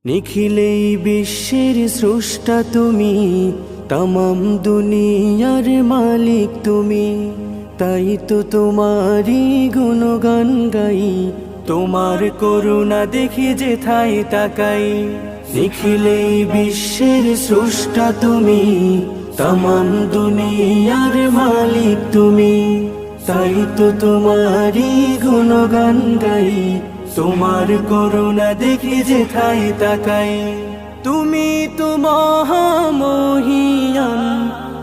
নিখিলেই বিশ্বের স্রষ্টা তুমি, তমাম দুনিয়ার মালিক তুমি। তাই তো তোমারই গুণগান গাই, তোমার করুণা দেখি যেথায় তাকাই। নিখিলেই বিশ্বের স্রষ্টা তুমি, তমাম দুনিয়ার মালিক তুমি। তাই তো তোমারই গুণগান গাই, তোমার করুণা দেখি যেথায় তাকাই। তুমি তো মহামহিয়ান,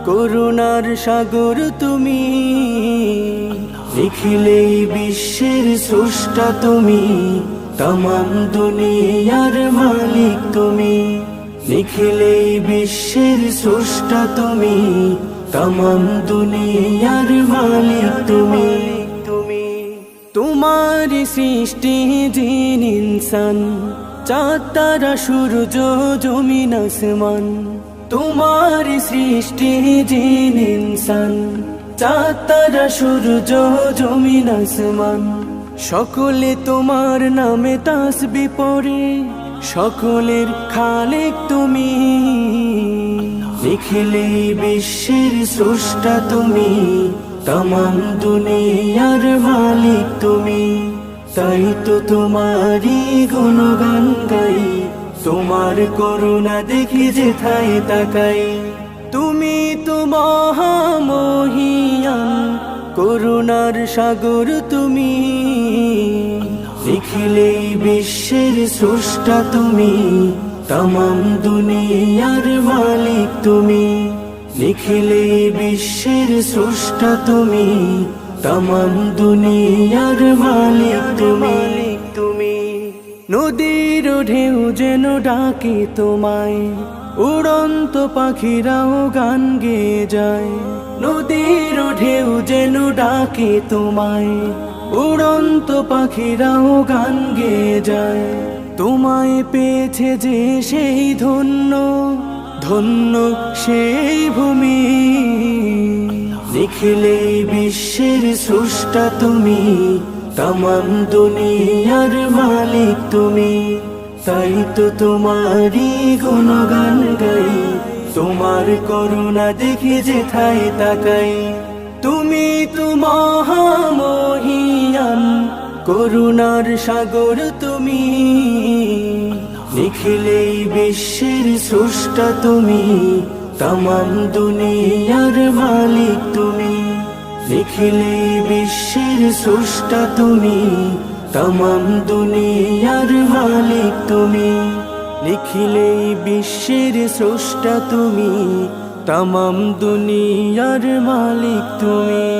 করুণার সাগর তুমি। নিখিলেই বিশ্বের স্রষ্টা তুমি, তমাম দুনিয়ার মালিক তুমি। নিখিলেই বিশ্বের স্রষ্টা তুমি, তমাম দুনিয়ার মালিক তুমি। তোমার সৃষ্টি জিন ইনসান, চাঁদ তারা সূর্য জমিন আসমান। তোমার সৃষ্টি জিন ইনসান, চাঁদ তারা সূর্য জমিন আসমান। সকলে তোমার নামে তাসবিহ পড়ে, সকলের খালেক তুমি। নিখিলেই বিশ্বের স্রষ্টা তুমি, তমাম দুনিয়ার মালিক তুমি। তাই তো তোমারই গুণগান গাই, তোমার করুণা দেখি যেথায় তাকাই। তুমি তো মহামহিয়ান, করুণার সাগর তুমি। নিখিলেই বিশ্বের স্রষ্টা তুমি, তমাম দুনিয়ার মালিক তুমি। নিখিলেই বিশ্বের স্রষ্টা তুমি, তমাম দুনিয়ার মালিক তুমি। নদীর ঢেউ যেন ডাকে তোমায়, উড়ন্ত পাখিরাও গান গেয়ে যায়। নদীর ঢেউ যেন ডাকে তোমায়, উড়ন্ত পাখিরাও গান গেয়ে যায়। তোমায় পেয়েছে যে সেই ধন্য, ধন্য সেই ভূমি। নিখিলেই বিশ্বের স্রষ্টা তুমি, তমাম দুনিয়ার মালিক তুমি। তাই তো তোমারই গুণগান গাই, তোমার করুণা দেখি যেথায় তাকাই। তুমি তো মহামহিয়ান, করুণার সাগর তুমি। নিখিলেই বিশ্বের স্রষ্টা তুমি, তমাম দুনিয়ার মালিক তুমি। নিখিলেই বিশ্বের স্রষ্টা তুমি, তমাম দুনিয়ার মালিক তুমি। নিখিলেই বিশ্বের স্রষ্টা তুমি, তমাম দুনিয়ার মালিক তুমি।